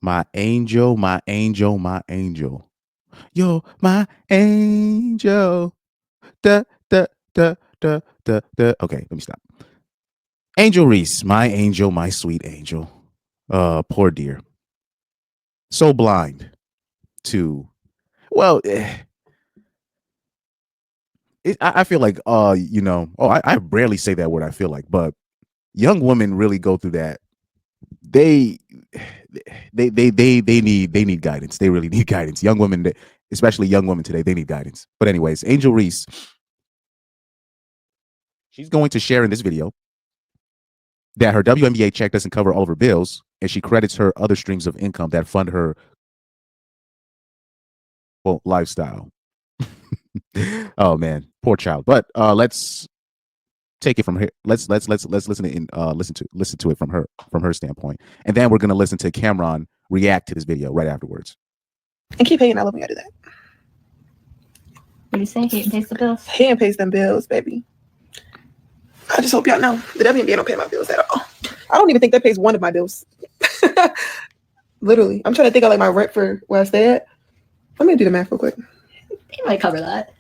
My angel, my angel, my angel. Yo, my angel. Da, da, da, da, da, da. Okay, let me stop. Angel Reese, my angel, my sweet angel. Poor dear. So blind to, well, I feel like, I rarely say that word, I feel like, but young women really go through that. They, they need guidance. They really need guidance. Young women, especially young women today, they need guidance. But anyways, Angel Reese, she's going to share in this video that her WNBA check doesn't cover all of her bills, and she credits her other streams of income that fund her lifestyle. Oh man, poor child. But let's take it from here. Let's listen to it from her standpoint, and then we're gonna listen to Cameron react to this video right afterwards. And keep paying. I love when you do that. What do you say? He pays the bills. He pays them bills, baby. I just hope y'all know the WNBA don't pay my bills at all. I don't even think that pays one of my bills. Literally, I'm trying to think of like my rent for where I stay at. Let me do the math real quick. He might cover that.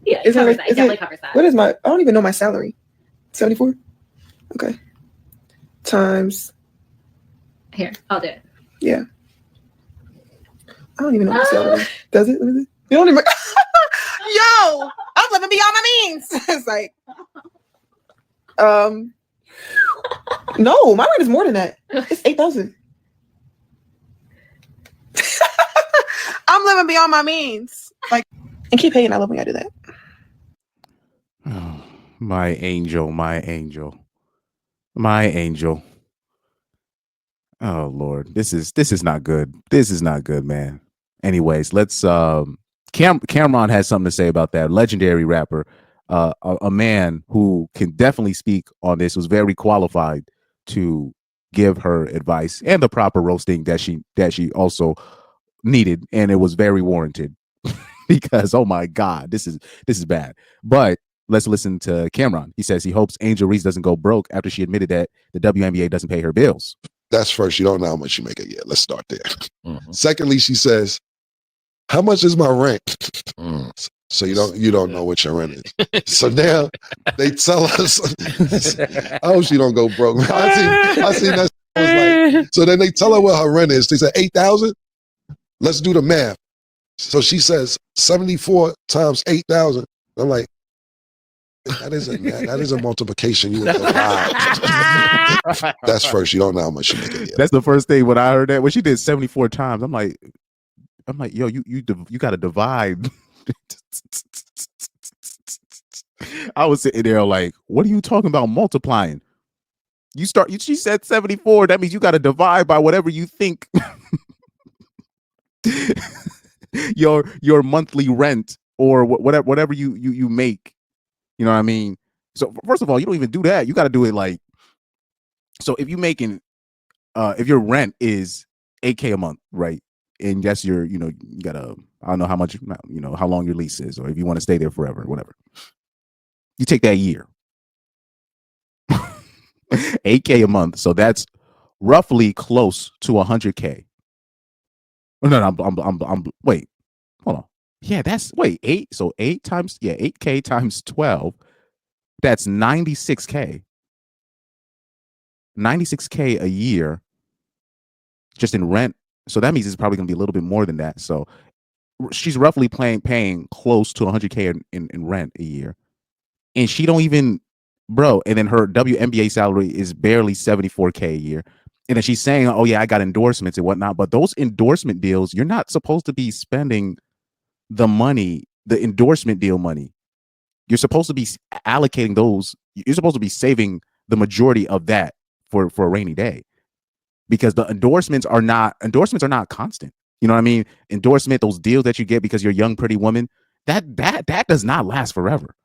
Yeah, it covers that. It definitely covers that. What is my? I don't even know my salary. 74. Okay. Times. Here, I'll do it. Yeah. I don't even know my salary. Does it? You don't even. Yo, I'm living beyond my means. It's like, no, my rent is more than that. It's 8,000. I'm living beyond my means. Like, and keep paying. I love when I do that. Oh, my angel, my angel, my angel. Oh Lord, this is not good. This is not good, man. Anyways, let's. Cameron has something to say about that legendary rapper, a man who can definitely speak on this, was very qualified to give her advice and the proper roasting that she also needed, and it was very warranted because oh my God, this is bad. But let's listen to Cameron. He says he hopes Angel Reese doesn't go broke after she admitted that the WNBA doesn't pay her bills. That's first. You don't know how much you make a year. Let's start there. Mm-hmm. Secondly, she says, how much is my rent? So you don't know what your rent is. So now they tell us, I hope she don't go broke. I seen that. Like, so then they tell her what her rent is. They say 8,000. Let's do the math. So she says 74 times 8,000. I'm like, that is a multiplication. You would divide. That's first. You don't know how much you make a year. That's the first thing when I heard that. When she did 74 times, I'm like, yo, you got to divide. I was sitting there like, what are you talking about multiplying? She said 74. That means you got to divide by whatever you think your monthly rent or whatever you make. You know what I mean? So first of all, you don't even do that. You got to do it like, so if you making, if your rent is $8,000 a month, right? And that's your, you gotta, I don't know how much, how long your lease is, or if you want to stay there forever, whatever. You take that year, $8,000 a month. So that's roughly close to $100,000. No, I'm wait, hold on. Yeah, that's eight. So 8K times 12. That's $96,000. $96,000 a year just in rent. So that means it's probably gonna be a little bit more than that. So she's roughly paying close to $100,000 in rent a year. And she don't even, bro, and then her WNBA salary is barely $74,000 a year. And then she's saying, oh yeah, I got endorsements and whatnot. But those endorsement deals, you're not supposed to be spending the money, the endorsement deal money. You're supposed to be allocating those. You're supposed to be saving the majority of that for a rainy day, because the endorsements are not constant. You know what I mean? Endorsement, those deals that you get because you're a young, pretty woman, that does not last forever.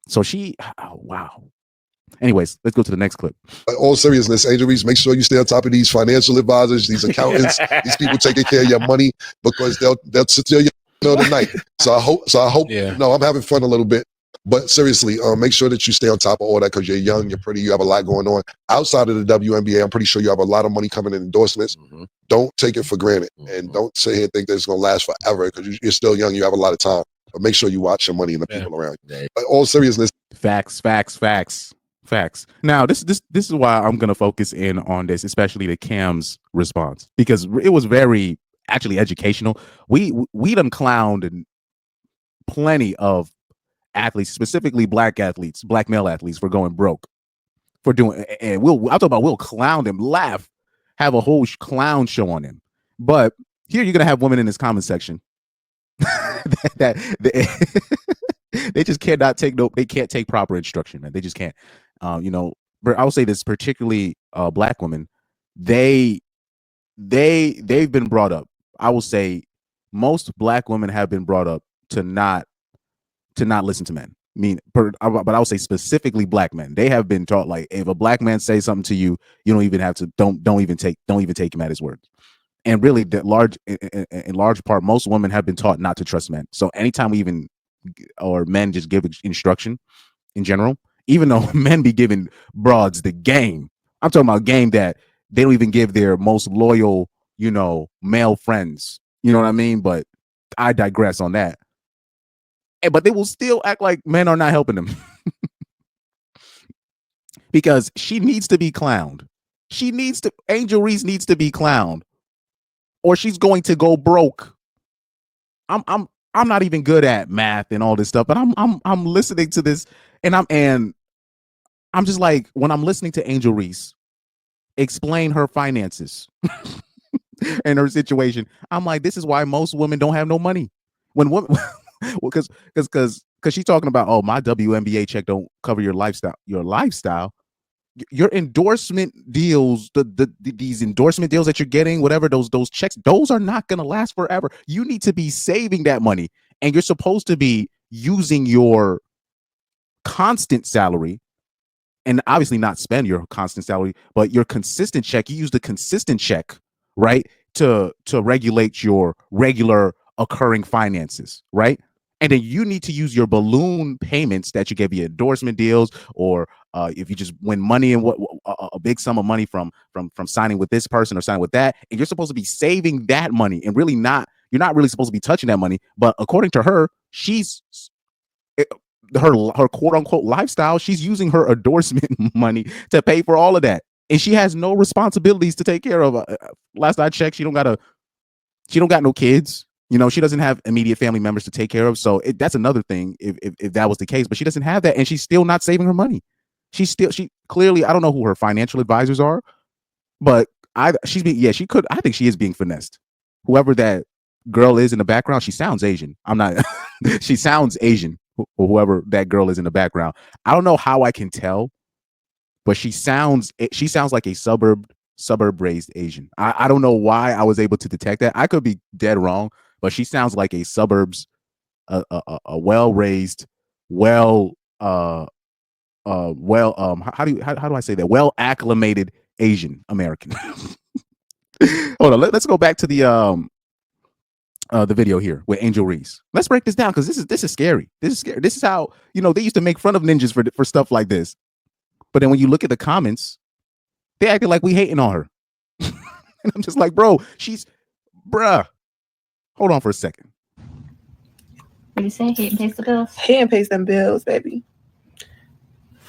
So wow. Anyways, let's go to the next clip. All seriousness, Angel Reese, make sure you stay on top of these financial advisors, these accountants, these people taking care of your money, because they'll steal your middle of the night. So I hope. Yeah. No, I'm having fun a little bit. But seriously, make sure that you stay on top of all that because you're young, you're pretty, you have a lot going on. Outside of the WNBA, I'm pretty sure you have a lot of money coming in endorsements. Don't take it for granted. And don't sit here and think that it's going to last forever because you're still young, you have a lot of time. But make sure you watch your money and the people around you. But all seriousness. Facts. Now, this is why I'm gonna focus in on this, especially the Cam's response, because it was very actually educational. We done clowned and plenty of athletes, specifically black male athletes, for going broke, for doing, and we'll clown them, laugh, have a whole clown show on them. But here you're gonna have women in this comment section that they just cannot take they can't take proper instruction, man. They just can't. But I would say this, particularly black women, they've been brought up. I will say most black women have been brought up to not listen to men. But I would say specifically black men. They have been taught, like, if a black man says something to you, you don't even have to don't even take him at his word. And really, in large part, most women have been taught not to trust men. So anytime men just give instruction in general, even though men be giving broads the game, I'm talking about game that they don't even give their most loyal, male friends. You know what I mean? But I digress on that. But they will still act like men are not helping them because she needs to be clowned. Angel Reese needs to be clowned, or she's going to go broke. I'm not even good at math and all this stuff, but I'm listening to this and I'm just like, when I'm listening to Angel Reese explain her finances and her situation, I'm like, this is why most women don't have no money. When women, because she's talking about, oh, my WNBA check don't cover your lifestyle. Your endorsement deals, these endorsement deals that you're getting, whatever, those checks, those are not going to last forever. You need to be saving that money, and you're supposed to be using your constant salary, and obviously not spend your constant salary, but your consistent check. You use the consistent check, right, to regulate your regular occurring finances, right? And then you need to use your balloon payments that you get via endorsement deals, or if you just win money and a big sum of money from signing with this person or signing with that, and you're supposed to be saving that money, and you're not really supposed to be touching that money. But according to her, her quote unquote lifestyle, she's using her endorsement money to pay for all of that, and she has no responsibilities to take care of. Last I checked, she don't got no kids. She doesn't have immediate family members to take care of. So that's another thing, if that was the case. But she doesn't have that, and she's still not saving her money. She clearly, I don't know who her financial advisors are, but I think she is being finessed. Whoever that girl is in the background, she sounds Asian. I'm not. She sounds Asian. Whoever that girl is in the background, I don't know how I can tell, but she sounds like a suburb raised Asian. I don't know why I was able to detect that. I could be dead wrong, but she sounds like a suburbs, a well raised, how do I say that? Well acclimated Asian American. Hold on, let's go back to the video here with Angel Reese. Let's break this down, because this is scary. This is scary. This is how, they used to make fun of ninjas for stuff like this. But then when you look at the comments, they acted like we hating on her. And I'm just like, bruh, hold on for a second. What do you say? Hate and paste the bills? Hate and paste them bills, baby.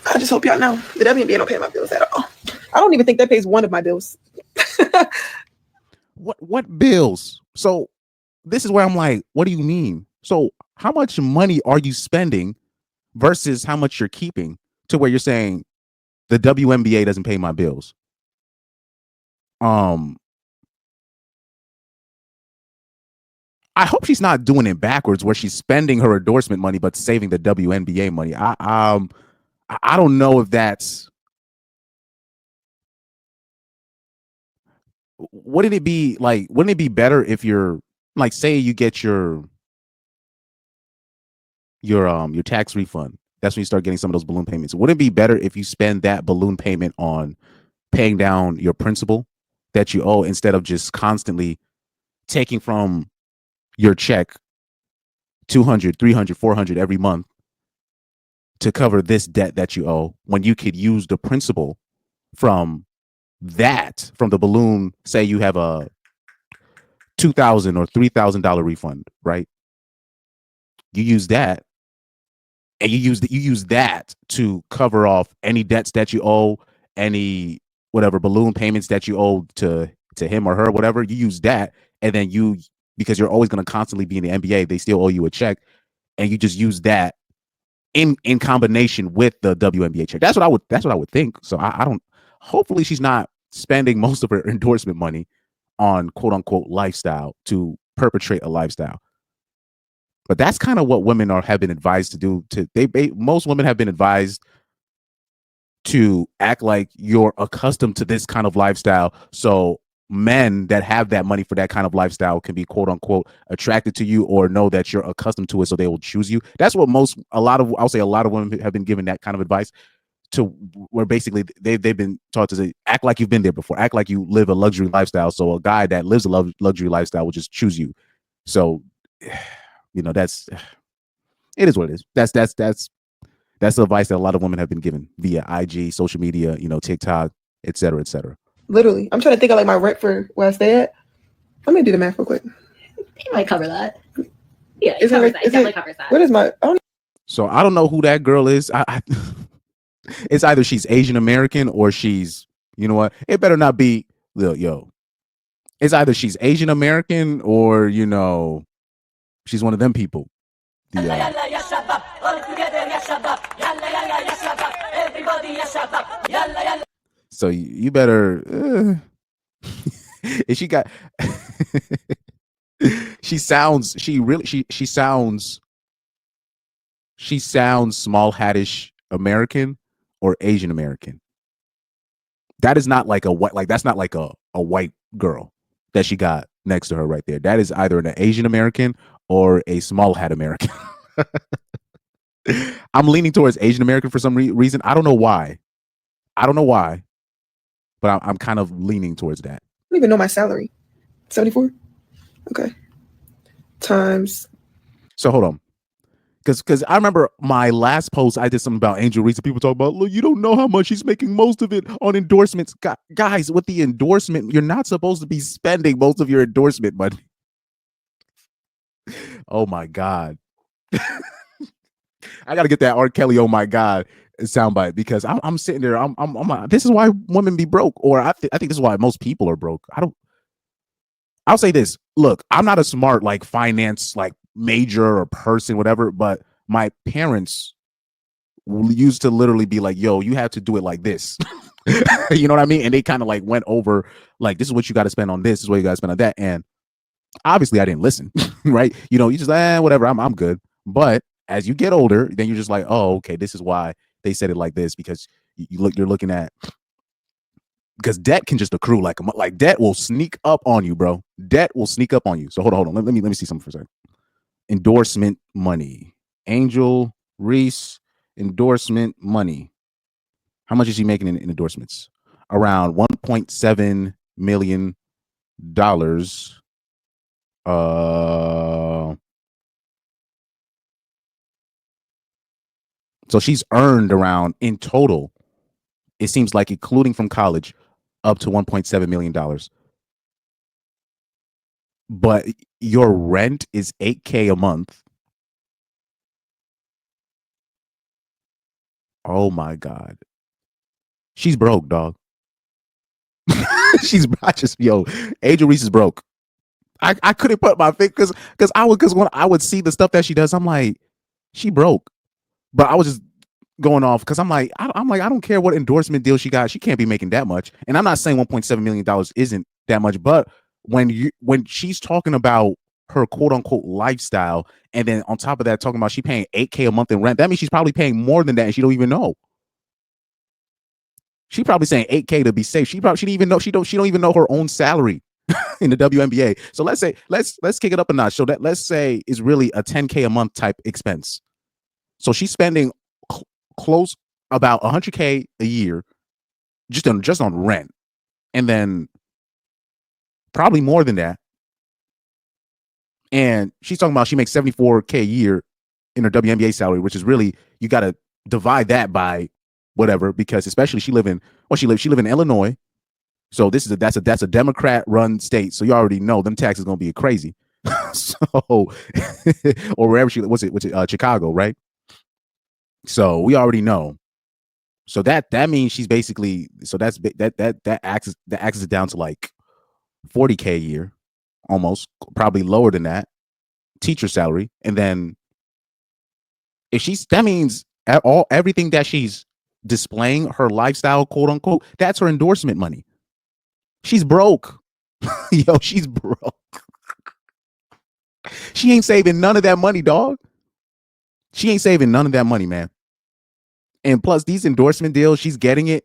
I just hope y'all know the WNBA don't pay my bills at all. I don't even think that pays one of my bills. What bills? So this is where I'm like, what do you mean? So how much money are you spending versus how much you're keeping, to where you're saying the WNBA doesn't pay my bills? I hope she's not doing it backwards, where she's spending her endorsement money but saving the WNBA money. I don't know if that's. Wouldn't it be better if you're, like, say you get your tax refund? That's when you start getting some of those balloon payments. Wouldn't it be better if you spend that balloon payment on paying down your principal that you owe, instead of just constantly taking from your check $200, $300, $400 every month to cover this debt that you owe when you could use the principal from the balloon. Say you have a $2,000 or $3,000 refund, right? You use that, and you use that to cover off any debts that you owe, any whatever balloon payments that you owe to him or her, whatever. You use that, and then because you're always going to constantly be in the NBA, they still owe you a check, and you just use that in combination with the WNBA check. That's what I would think. So I don't. Hopefully, she's not spending most of her endorsement money on quote unquote lifestyle to perpetrate a lifestyle. But that's kind of what women have been advised to do. Most women have been advised to act like you're accustomed to this kind of lifestyle. So men that have that money for that kind of lifestyle can be quote unquote attracted to you or know that you're accustomed to it, so they will choose you. That's what a lot of women have been given that kind of advice, to where basically they've been taught to say, act like you've been there before, act like you live a luxury lifestyle, so a guy that lives a luxury lifestyle will just choose you. So that's it is what it is. That's the advice that a lot of women have been given via IG, social media, TikTok, et cetera, et cetera. Literally, I'm trying to think of like my rent for where I stay at. Let me do the math real quick. He might cover that. Yeah, it covers that. It definitely covers that. What is my? So I don't know who that girl is. It's either she's Asian American or she's, you know what? It better not be, yo. It's either she's Asian American or she's one of them people. So you better. If she got, she sounds small hattish American or Asian American. That is not like a white, that's not like a white girl that she got next to her right there. That is either an Asian American or a small hat American. I'm leaning towards Asian American for some reason. I don't know why, but I'm kind of leaning towards that. I don't even know my salary. 74. Okay. Times. So hold on. Because I remember my last post, I did something about Angel Reese. People talk about, look, you don't know how much she's making most of it on endorsements. Guys, with the endorsement, you're not supposed to be spending most of your endorsement money. Oh my God. I got to get that R. Kelly, oh my God, soundbite, because I'm sitting there. I'm this is why women be broke, or I think this is why most people are broke. I'll say this. Look, I'm not a smart finance major or person, whatever, but my parents used to literally be like, yo, you have to do it like this. You know what I mean? And they kind of went over this is what you got to spend on this is what you got to spend on that. And obviously I didn't listen. Right? You just whatever, I'm good. But as you get older, then you're just like, oh, okay, this is why they said it like this, because you're looking at, because debt can just accrue like debt will sneak up on you, bro. Debt will sneak up on you. So hold on. Let me see something for a second. Endorsement money. Angel Reese endorsement money. How much is he making in endorsements? Around $1.7 million. So she's earned around, in total, it seems like, including from college, up to $1.7 million. But your rent is $8,000 a month. Oh my God. She's broke, dog. Angel Reese is broke. I couldn't put my finger because when I would see the stuff that she does, I'm like, she broke. But I was just going off because I don't care what endorsement deal she got. She can't be making that much. And I'm not saying $1.7 million isn't that much, but when she's talking about her quote unquote lifestyle, and then on top of that talking about she paying $8,000 a month in rent, that means she's probably paying more than that and she don't even know. She probably saying $8,000 to be safe. She didn't even know, she don't even know her own salary in the WNBA. So let's kick it up a notch. So that let's say is really a $10,000 a month type expense. So she's spending close about $100,000 a year just on rent, and then probably more than that. And she's talking about she makes $74,000 a year in her WNBA salary, which is really, you got to divide that by whatever, because especially she live in Illinois. So that's a Democrat run state. So you already know them taxes gonna be crazy. So or wherever she was it Chicago, right? So we already know. So that means she's basically, so that axes it down to like $40K a year, almost, probably lower than that, teacher salary. And then that means everything that she's displaying, her lifestyle, quote unquote, that's her endorsement money. She's broke. Yo, she's broke. She ain't saving none of that money, dog. She ain't saving none of that money, man. And plus, these endorsement deals, she's getting it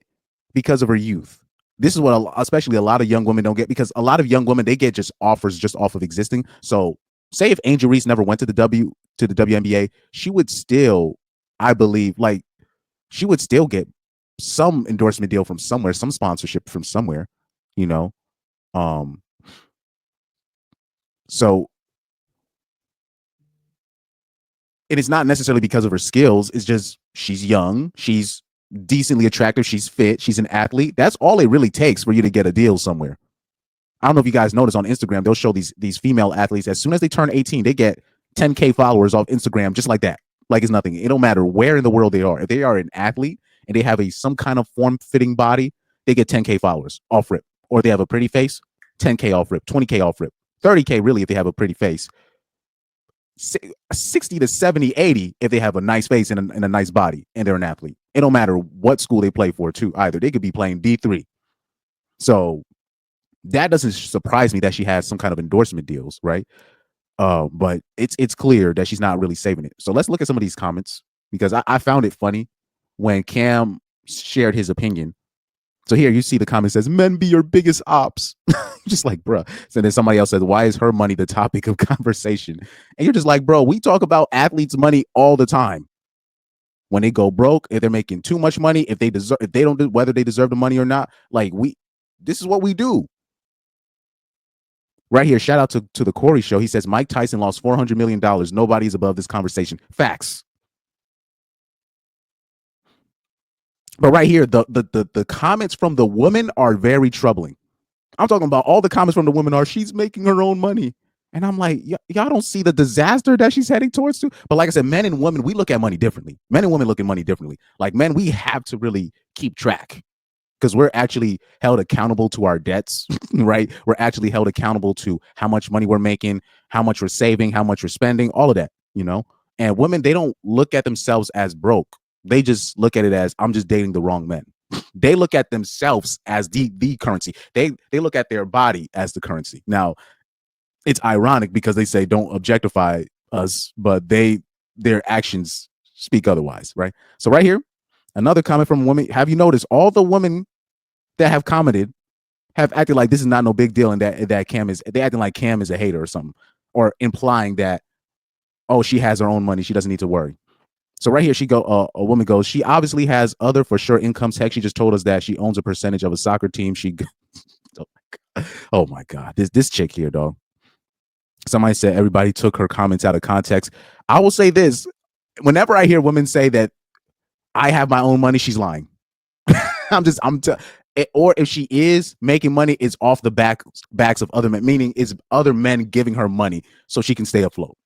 because of her youth. This is what especially a lot of young women don't get, because a lot of young women, they get just offers just off of existing. So say if Angel Reese never went to the WNBA, she would still, I believe, like, she would still get some endorsement deal from somewhere, some sponsorship from somewhere, you know. So, and it's not necessarily because of her skills. It's just she's young, she's decently attractive, she's fit, she's an athlete. That's all it really takes for you to get a deal somewhere. I don't know if you guys notice on Instagram, they'll show these female athletes, as soon as they turn 18, they get 10K followers off Instagram just like that. Like it's nothing. It don't matter where in the world they are. If they are an athlete and they have some kind of form-fitting body, they get 10K followers off rip. Or they have a pretty face, 10K off rip, 20K off rip, 30K really if they have a pretty face, 60 to 70, 80 if they have a nice face and a nice body and they're an athlete. It don't matter what school they play for too either. They could be playing D3. So that doesn't surprise me that she has some kind of endorsement deals, right? But it's clear that she's not really saving it. So let's look at some of these comments, because I found it funny when Cam shared his opinion. So here you see the comment says, men be your biggest ops. Just like, bruh. So then somebody else says, why is her money the topic of conversation? And you're just like, bro, we talk about athletes' money all the time. When they go broke, if they're making too much money, if they don't, whether they deserve the money or not, like this is what we do. Right here, shout out to the Corey Show. He says, Mike Tyson lost $400 million. Nobody's above this conversation. Facts. But right here, the comments from the woman are very troubling. I'm talking about all the comments from the women are, she's making her own money. And I'm like, y'all don't see the disaster that she's heading towards too. But like I said, men and women, we look at money differently. Men and women look at money differently. Like men, we have to really keep track, because we're actually held accountable to our debts, right? We're actually held accountable to how much money we're making, how much we're saving, how much we're spending, all of that, you know? And women, they don't look at themselves as broke. They just look at it as, I'm just dating the wrong men. They look at themselves as the currency. They look at their body as the currency. Now, it's ironic because they say don't objectify us, but their actions speak otherwise, right? So right here, another comment from a woman. Have you noticed all the women that have commented have acted like this is not no big deal, and that Cam is, they acting like Cam is a hater or something, or implying that, oh, she has her own money, she doesn't need to worry. So right here, a woman goes, she obviously has other for sure incomes. Heck, she just told us that she owns a percentage of a soccer team. Oh my God, this chick here, dog. Somebody said everybody took her comments out of context. I will say this: whenever I hear women say that I have my own money, she's lying. Or if she is making money, it's off the backs of other men, meaning it's other men giving her money so she can stay afloat.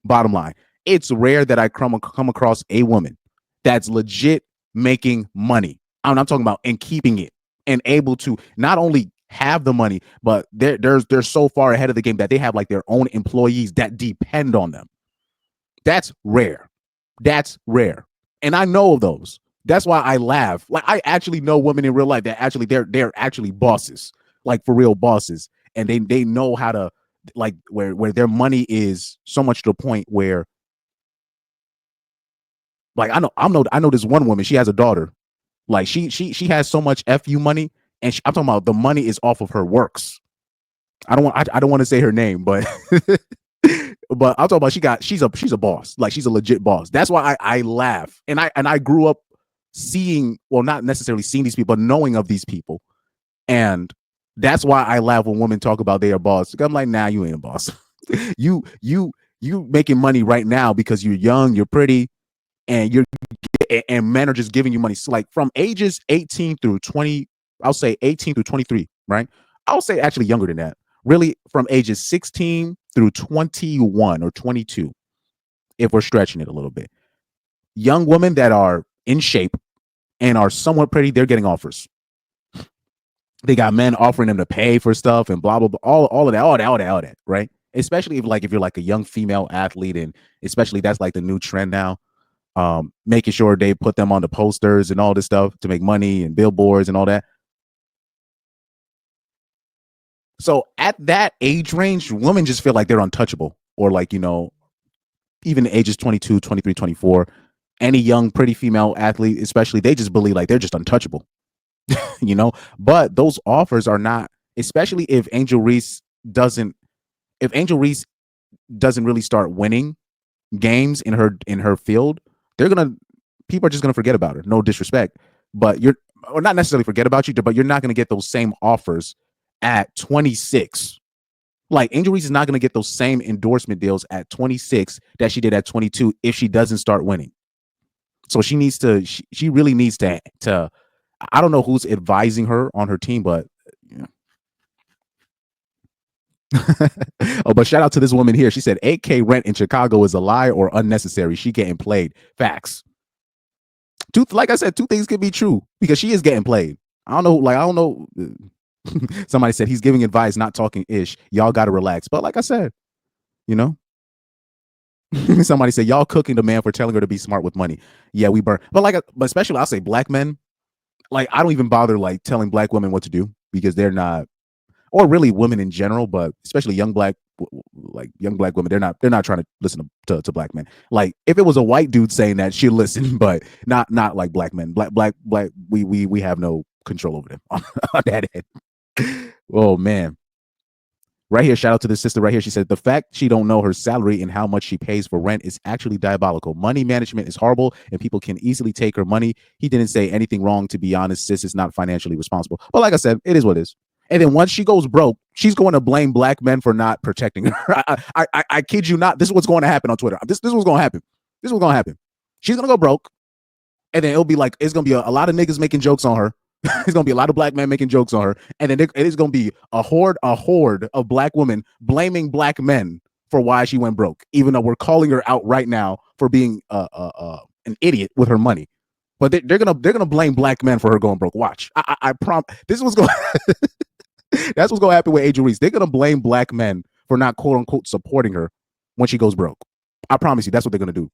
Bottom line, it's rare that I come across a woman that's legit making money. I'm talking about and keeping it and able to not only have the money, but they're so far ahead of the game that they have like their own employees that depend on them. That's rare. That's rare. And I know of those. That's why I laugh. Like I actually know women in real life that actually they're actually bosses, like for real bosses, and they know how to, like, where their money is so much to the point where, like, I know this one woman, she has a daughter, like she has so much FU money, and I'm talking about the money is off of her works. I don't want to say her name, but but I'm talking about she's a boss, like she's a legit boss. That's why I laugh, and I grew up seeing, well, not necessarily seeing these people, but knowing of these people, and that's why I laugh when women talk about they are boss. I'm like, nah, you ain't a boss. you making money right now because you're young, you're pretty, and men are just giving you money. So like from ages 18 through 20, I'll say 18 through 23, right? I'll say actually younger than that. Really from ages 16 through 21 or 22, if we're stretching it a little bit. Young women that are in shape and are somewhat pretty, they're getting offers. They got men offering them to pay for stuff and blah blah blah, all of that, right? Especially if you're like a young female athlete, and especially that's like the new trend now. Making sure they put them on the posters and all this stuff to make money and billboards and all that. So at that age range, women just feel like they're untouchable, or like, even ages 22, 23, 24, any young, pretty female athlete, especially, they just believe like they're just untouchable, but those offers are not, especially if Angel Reese doesn't really start winning games in her field, people are just gonna forget about her. No disrespect, but or not necessarily forget about you, but you're not gonna get those same offers at 26. Like Angel Reese is not gonna get those same endorsement deals at 26 that she did at 22 if she doesn't start winning. So she needs to. She really needs to. I don't know who's advising her on her team, but. Oh, but shout out to this woman here. She said 8K rent in Chicago is a lie or unnecessary. She getting played. Facts. Like I said, two things can be true because she is getting played. I don't know. Somebody said he's giving advice, not talking ish. Y'all got to relax. But like I said, somebody said y'all cooking the man for telling her to be smart with money. Yeah, we burn. But especially I'll say black men. Like I don't even bother like telling black women what to do because they're not, or really women in general, but especially young black women, they're not trying to listen to black men. Like if it was a white dude saying that, she'd listen, but not like black men. Black, we have no control over them on that end. Oh man. Right here, shout out to this sister right here. She said, the fact she don't know her salary and how much she pays for rent is actually diabolical. Money management is horrible and people can easily take her money. He didn't say anything wrong, to be honest. Sis is not financially responsible. But like I said, it is what it is. And then once she goes broke, she's going to blame black men for not protecting her. I kid you not. This is what's going to happen on Twitter. This is what's going to happen. This is what's going to happen. She's going to go broke. And then it'll be like, it's going to be a lot of niggas making jokes on her. There's gonna be a lot of black men making jokes on her, and then it is gonna be a horde of black women blaming black men for why she went broke, even though we're calling her out right now for being an idiot with her money. But they're gonna blame black men for her going broke. Watch, I promise. This is what's going. That's what's gonna happen with Angel Reese. They're gonna blame black men for not quote unquote supporting her when she goes broke. I promise you, that's what they're gonna do.